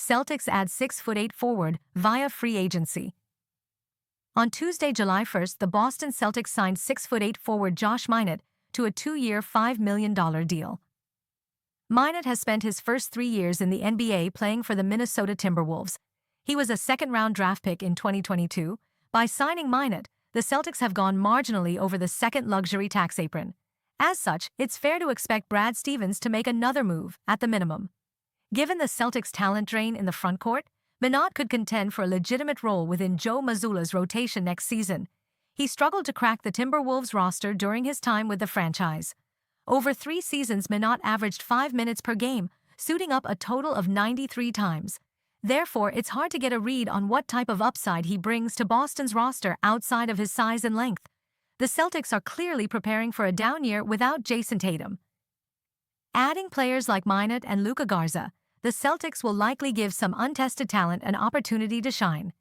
Celtics add 6'8" forward via free agency. On Tuesday, July 1st, the Boston Celtics signed 6'8" forward Josh Minott to a 2-year, $5 million deal. Minott has spent his first 3 years in the NBA playing for the Minnesota Timberwolves. He was a second-round draft pick in 2022. By signing Minott, the Celtics have gone marginally over the second luxury tax apron. As such, it's fair to expect Brad Stevens to make another move, at the minimum. Given the Celtics' talent drain in the frontcourt, Minott could contend for a legitimate role within Joe Mazzulla's rotation next season. He struggled to crack the Timberwolves roster during his time with the franchise. Over 3 seasons, Minott averaged 5 minutes per game, suiting up a total of 93 times. Therefore, it's hard to get a read on what type of upside he brings to Boston's roster outside of his size and length. The Celtics are clearly preparing for a down year without Jason Tatum. Adding players like Minott and Luka Garza, the Celtics will likely give some untested talent an opportunity to shine.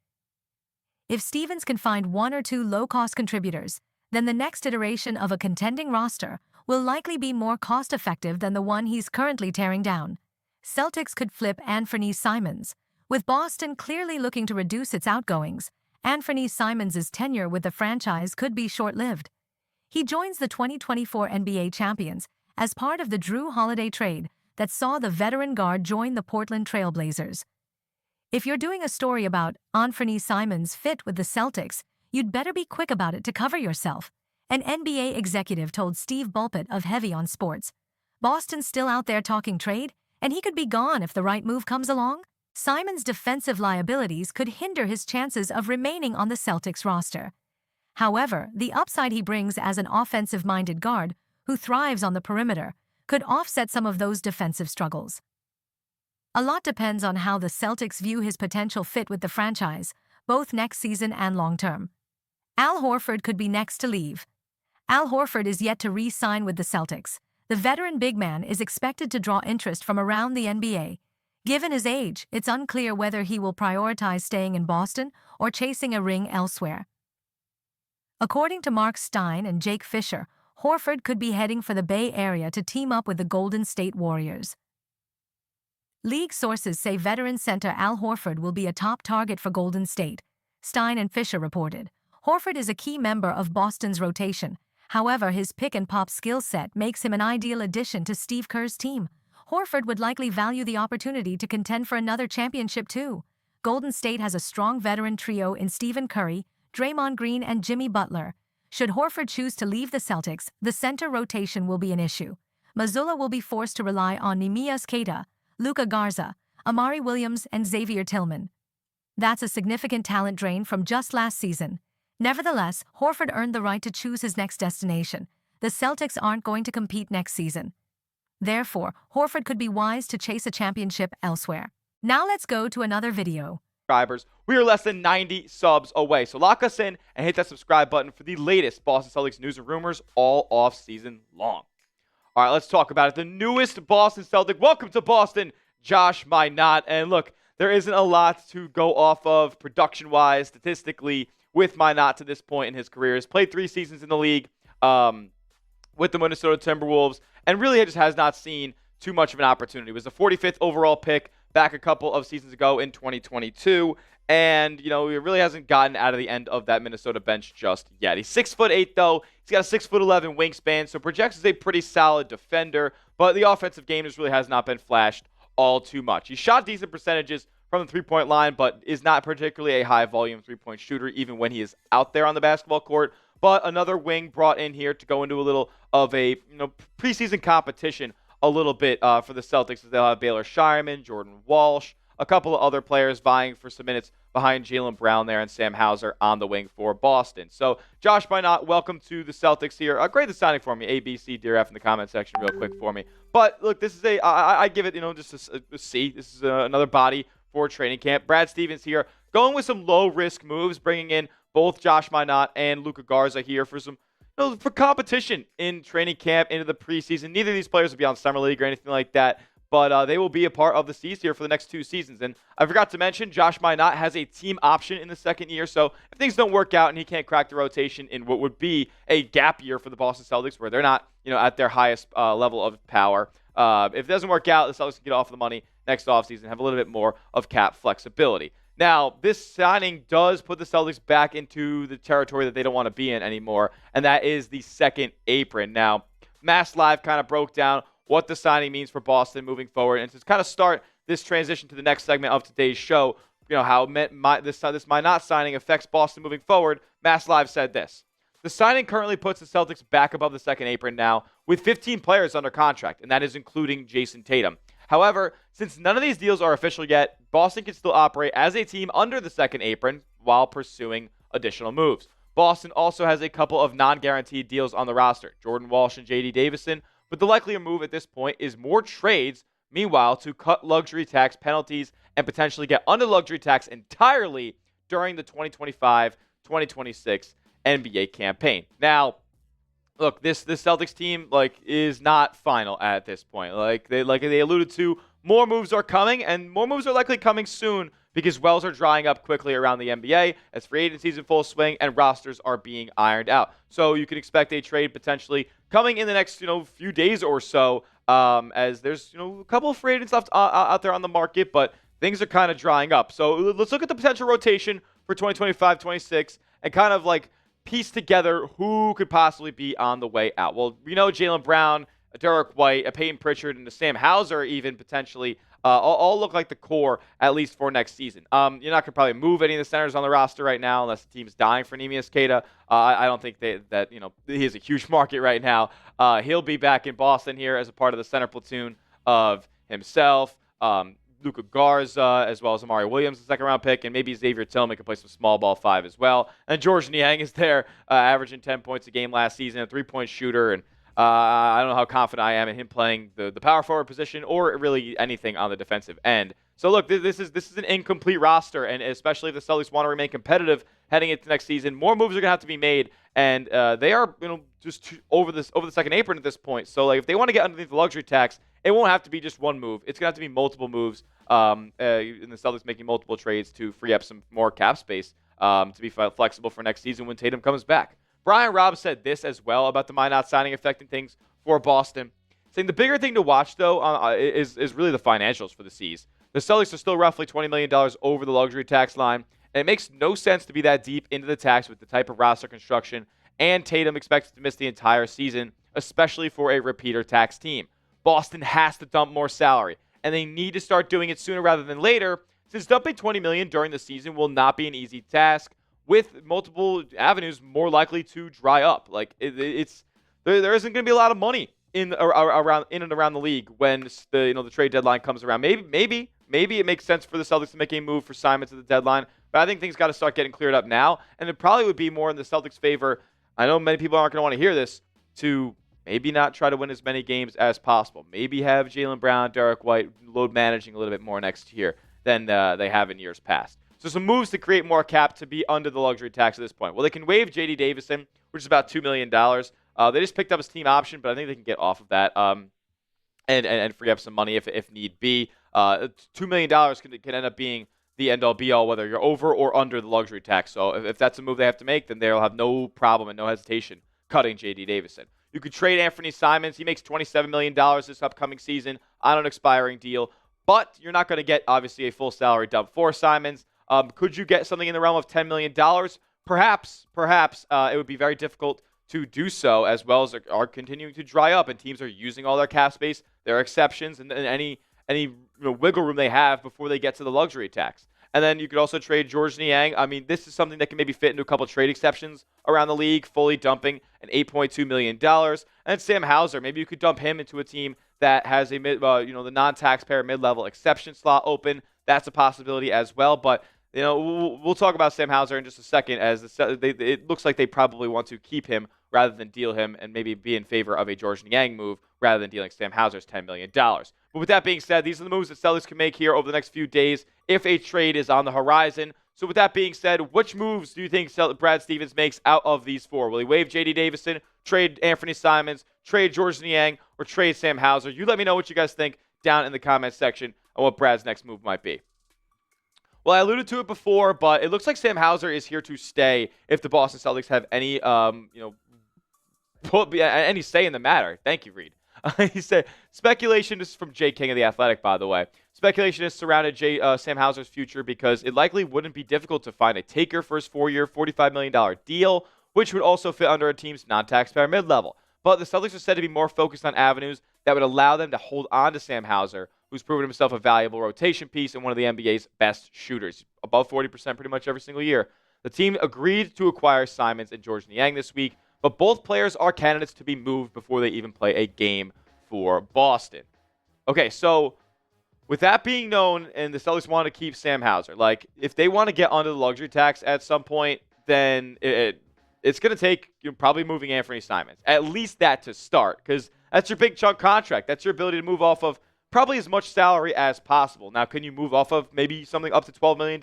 If Stevens can find 1 or 2 low-cost contributors, then the next iteration of a contending roster will likely be more cost-effective than the one he's currently tearing down. Celtics could flip Anthony Simons. With Boston clearly looking to reduce its outgoings, Anthony Simons' tenure with the franchise could be short-lived. He joins the 2024 NBA champions as part of the Drew Holiday trade that saw the veteran guard join the Portland Trail Blazers. If you're doing a story about Anthony Simons' fit with the Celtics, you'd better be quick about it to cover yourself, an NBA executive told Steve Bulpett of Heavy on Sports. Boston's still out there talking trade, and he could be gone if the right move comes along. Simons' defensive liabilities could hinder his chances of remaining on the Celtics roster. However, the upside he brings as an offensive-minded guard who thrives on the perimeter could offset some of those defensive struggles. A lot depends on how the Celtics view his potential fit with the franchise, both next season and long-term. Al Horford could be next to leave. Al Horford is yet to re-sign with the Celtics. The veteran big man is expected to draw interest from around the NBA. Given his age, it's unclear whether he will prioritize staying in Boston or chasing a ring elsewhere. According to Mark Stein and Jake Fisher, Horford could be heading for the Bay Area to team up with the Golden State Warriors. League sources say veteran center Al Horford will be a top target for Golden State, Stein and Fisher reported. Horford is a key member of Boston's rotation. However, his pick-and-pop skill set makes him an ideal addition to Steve Kerr's team. Horford would likely value the opportunity to contend for another championship too. Golden State has a strong veteran trio in Stephen Curry, Draymond Green, and Jimmy Butler. Should Horford choose to leave the Celtics, the center rotation will be an issue. Mazzulla will be forced to rely on Neemias Queta, Luka Garza, Amari Williams, and Xavier Tillman. That's a significant talent drain from just last season. Nevertheless, Horford earned the right to choose his next destination. The Celtics aren't going to compete next season. Therefore, Horford could be wise to chase a championship elsewhere. Now let's go to another video. Subscribers. We are less than 90 subs away, so lock us in and hit that subscribe button for the latest Boston Celtics news and rumors all off season long. All right, let's talk about it. The newest Boston Celtic. Welcome to Boston, Josh Minott. And look, there isn't a lot to go off of production-wise, statistically, with Minott to this point in his career. He's played 3 seasons in the league with the Minnesota Timberwolves, and really just has not seen too much of an opportunity. He was the 45th overall pick back a couple of seasons ago in 2022, and, he really hasn't gotten out of the end of that Minnesota bench just yet. He's 6'8", though. He's got a 6'11" wingspan, so projects as a pretty solid defender, but the offensive game just really has not been flashed all too much. He shot decent percentages from the three-point line, but is not particularly a high-volume three-point shooter, even when he is out there on the basketball court. But another wing brought in here to go into a little of a preseason competition a little bit for the Celtics. They'll have Baylor Shireman, Jordan Walsh, a couple of other players vying for some minutes behind Jaylen Brown there and Sam Hauser on the wing for Boston. So, Josh Minott, welcome to the Celtics here. Grade the signing for me, A, B, C, D, or F in the comment section real quick for me. But, look, this is I give it, just a C. This is another body for training camp. Brad Stevens here going with some low-risk moves, bringing in both Josh Minott and Luka Garza here for some for competition in training camp into the preseason. Neither of these players will be on Summer League or anything like that, but they will be a part of the C's here for the next 2 seasons. And I forgot to mention, Josh Minott has a team option in the second year, so if things don't work out and he can't crack the rotation in what would be a gap year for the Boston Celtics, where they're not at their highest level of power, if it doesn't work out, the Celtics can get off the money next offseason, have a little bit more of cap flexibility. Now, this signing does put the Celtics back into the territory that they don't want to be in anymore, and that is the second apron. Now, Mass Live kind of broke down what the signing means for Boston moving forward, and to kind of start this transition to the next segment of today's show, how this my not signing affects Boston moving forward, Mass Live said this. The signing currently puts the Celtics back above the second apron now with 15 players under contract, and that is including Jason Tatum. However, since none of these deals are official yet, Boston can still operate as a team under the second apron while pursuing additional moves. Boston also has a couple of non-guaranteed deals on the roster, Jordan Walsh and J.D. Davison, but the likelier move at this point is more trades, meanwhile, to cut luxury tax penalties and potentially get under luxury tax entirely during the 2025-2026 NBA campaign. Now, look, this Celtics team is not final at this point. Like they alluded to, more moves are coming, and more moves are likely coming soon because wells are drying up quickly around the NBA as free agency is in full swing and rosters are being ironed out. So you can expect a trade potentially coming in the next few days or so, as there's a couple of free agents left out there on the market, but things are kind of drying up. So let's look at the potential rotation for 2025-26 and kind of piece together who could possibly be on the way out. Well, Jaylen Brown, Derek White, Peyton Pritchard, and Sam Hauser even potentially all look like the core, at least for next season. You're not going to probably move any of the centers on the roster right now unless the team's dying for Neemias Queta. I don't think that he has a huge market right now. He'll be back in Boston here as a part of the center platoon of himself, Luka Garza, as well as Amari Williams, the second-round pick, and maybe Xavier Tillman can play some small ball 5 as well. And George Niang is there, averaging 10 points a game last season, a three-point shooter, and I don't know how confident I am in him playing the power forward position or really anything on the defensive end. So look, this is an incomplete roster, and especially if the Celtics want to remain competitive heading into next season, more moves are going to have to be made, and they are just over the second apron at this point. So if they want to get underneath the luxury tax, it won't have to be just one move. It's going to have to be multiple moves, and the Celtics making multiple trades to free up some more cap space to be flexible for next season when Tatum comes back. Brian Robb said this as well about the not signing affecting things for Boston, saying the bigger thing to watch, though, is really the financials for the C's. The Celtics are still roughly $20 million over the luxury tax line, and it makes no sense to be that deep into the tax with the type of roster construction, and Tatum expected to miss the entire season, especially for a repeater tax team. Boston has to dump more salary, and they need to start doing it sooner rather than later, since dumping $20 million during the season will not be an easy task, with multiple avenues more likely to dry up. There isn't going to be a lot of money in and around the league when the trade deadline comes around. Maybe it makes sense for the Celtics to make a move for Simons at the deadline, but I think things got to start getting cleared up now, and it probably would be more in the Celtics' favor. I know many people aren't going to want to hear this, to maybe not try to win as many games as possible. Maybe have Jaylen Brown, Derek White load managing a little bit more next year than they have in years past. So some moves to create more cap to be under the luxury tax at this point. Well, they can waive J.D. Davison, which is about $2 million. They just picked up his team option, but I think they can get off of that and free up some money if need be. $2 million can end up being the end-all, be-all, whether you're over or under the luxury tax. So if that's a move they have to make, then they'll have no problem and no hesitation cutting J.D. Davison. You could trade Anthony Simons. He makes $27 million this upcoming season on an expiring deal, but you're not going to get, obviously, a full salary dump for Simons. Could you get something in the realm of $10 million? Perhaps. It would be very difficult to do so, as well as are continuing to dry up, and teams are using all their cap space. There are exceptions and any wiggle room they have before they get to the luxury tax. And then you could also trade George Niang. I mean, this is something that can maybe fit into a couple of trade exceptions around the league, fully dumping an $8.2 million. And Sam Hauser, maybe you could dump him into a team that has a the non-taxpayer mid-level exception slot open. That's a possibility as well, but we'll talk about Sam Hauser in just a second, as it looks like they probably want to keep him rather than deal him, and maybe be in favor of a George Niang move rather than dealing Sam Hauser's $10 million. But with that being said, these are the moves that Celtics can make here over the next few days if a trade is on the horizon. So with that being said, which moves do you think Brad Stevens makes out of these four? Will he waive J.D. Davison, trade Anthony Simons, trade George Niang, or trade Sam Hauser? You let me know what you guys think down in the comments section on what Brad's next move might be. Well, I alluded to it before, but it looks like Sam Hauser is here to stay if the Boston Celtics have any, any say in the matter. Thank you, Reed. He said, speculation, this is from Jay King of The Athletic, by the way. Speculation has surrounded Sam Hauser's future because it likely wouldn't be difficult to find a taker for his 4-year, $45 million deal, which would also fit under a team's non-taxpayer mid-level. But the Celtics are said to be more focused on avenues that would allow them to hold on to Sam Hauser, who's proven himself a valuable rotation piece and one of the NBA's best shooters, above 40% pretty much every single year. The team agreed to acquire Simons and George Niang this week, but both players are candidates to be moved before they even play a game for Boston. Okay, so with that being known, and the Celtics want to keep Sam Hauser, like if they want to get under the luxury tax at some point, then it's going to take probably moving Anthony Simons. At least that to start, because that's your big chunk contract. That's your ability to move off of probably as much salary as possible. Now, can you move off of maybe something up to $12 million?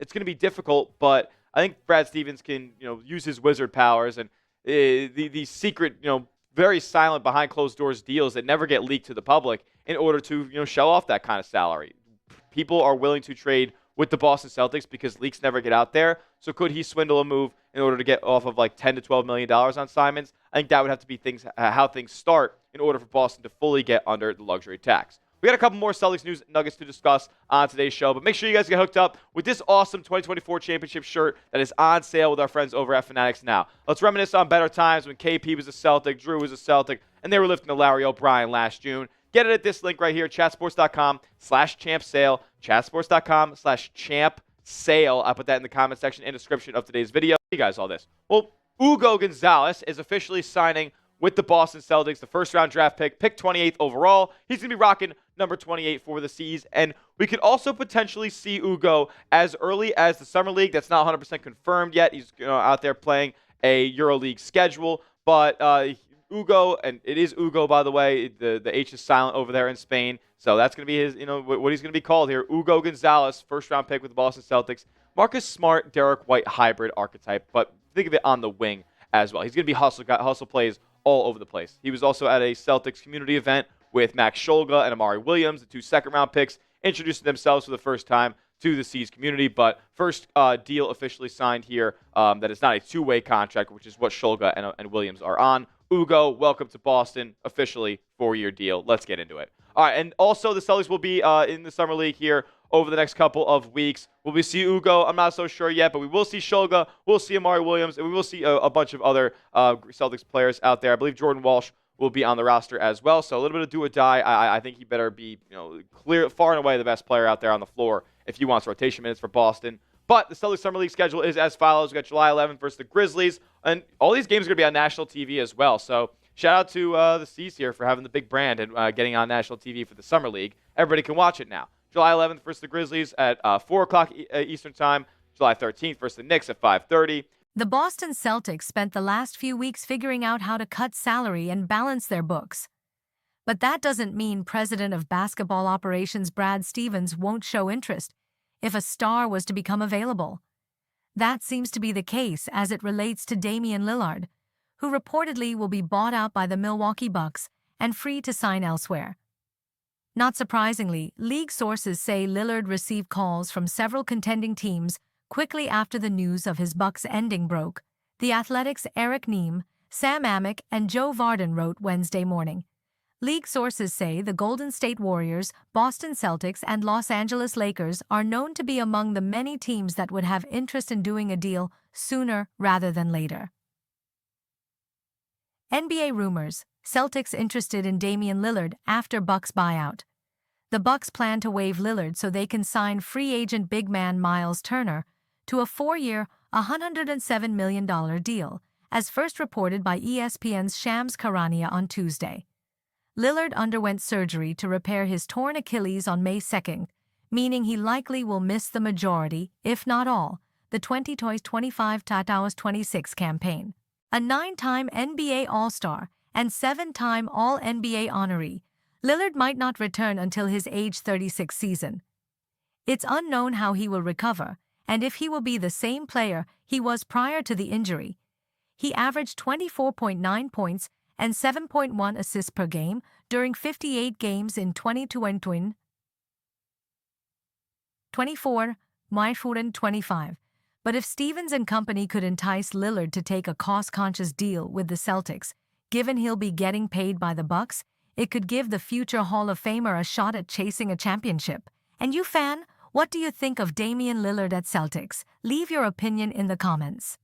It's going to be difficult, but I think Brad Stevens can use his wizard powers and these secret, very silent behind closed doors deals that never get leaked to the public in order to show off that kind of salary. People are willing to trade with the Boston Celtics because leaks never get out there. So could he swindle a move in order to get off of like $10 to $12 million on Simons? I think that would have to be how things start in order for Boston to fully get under the luxury tax. We got a couple more Celtics news nuggets to discuss on today's show, but make sure you guys get hooked up with this awesome 2024 championship shirt that is on sale with our friends over at Fanatics now. Let's reminisce on better times when KP was a Celtic, Drew was a Celtic, and they were lifting the Larry O'Brien last June. Get it at this link right here, chatsports.com/champ sale, chatsports.com/champ sale. I'll put that in the comment section and description of today's video. You guys all this. Well, Hugo Gonzalez is officially signing with the Boston Celtics, the first-round draft pick 28th overall. He's going to be rocking number 28 for the C's, and we could also potentially see Hugo as early as the Summer League. That's not 100% confirmed yet. He's out there playing a EuroLeague schedule, but Hugo, and it is Hugo, by the way. The H is silent over there in Spain, so that's going to be his, what he's going to be called here. Hugo Gonzalez, first-round pick with the Boston Celtics. Marcus Smart, Derek White hybrid archetype, but think of it on the wing as well. He's going to be hustle plays all over the place. He was also at a Celtics community event with Max Scholga and Amari Williams, the two second-round picks, introducing themselves for the first time to the C's community. But first deal officially signed here that is not a two-way contract, which is what Scholga and Williams are on. Hugo, welcome to Boston, officially 4-year deal. Let's get into it. All right, and also the Celtics will be in the Summer League here over the next couple of weeks. Will we see Hugo? I'm not so sure yet, but we will see Scholga, we'll see Amari Williams, and we will see a bunch of other Celtics players out there. I believe Jordan Walsh will be on the roster as well, so a little bit of do or die. I think he better be clear, far and away the best player out there on the floor if he wants rotation minutes for Boston. But the Celtics Summer League schedule is as follows. We got July 11th versus the Grizzlies, and all these games are going to be on national TV as well. So shout out to the C's here for having the big brand and getting on national TV for the Summer League. Everybody can watch it now. July 11th versus the Grizzlies at 4 o'clock Eastern Time. July 13th versus the Knicks at 5:30. The Boston Celtics spent the last few weeks figuring out how to cut salary and balance their books. But that doesn't mean President of Basketball Operations Brad Stevens won't show interest if a star was to become available. That seems to be the case as it relates to Damian Lillard, who reportedly will be bought out by the Milwaukee Bucks and free to sign elsewhere. Not surprisingly, league sources say Lillard received calls from several contending teams quickly after the news of his Bucks ending broke. The Athletic's Eric Nehm, Sam Amick, and Joe Varden wrote Wednesday morning. League sources say the Golden State Warriors, Boston Celtics, and Los Angeles Lakers are known to be among the many teams that would have interest in doing a deal sooner rather than later. NBA rumors: Celtics interested in Damian Lillard after Bucks buyout. The Bucks plan to waive Lillard so they can sign free agent big man Miles Turner to a 4-year, $107 million deal, as first reported by ESPN's Shams Charania on Tuesday. Lillard underwent surgery to repair his torn Achilles on May 2nd, meaning he likely will miss the majority, if not all, the 2025-26 campaign. A 9-time NBA All-Star and 7-time All-NBA honoree, Lillard might not return until his age 36 season. It's unknown how he will recover and if he will be the same player he was prior to the injury. He averaged 24.9 points and 7.1 assists per game during 58 games in 2024, 25. But if Stevens and company could entice Lillard to take a cost-conscious deal with the Celtics, given he'll be getting paid by the Bucks, It could give the future Hall of Famer a shot at chasing a championship. And you, fan, what do you think of Damian Lillard at Celtics? Leave your opinion in the comments.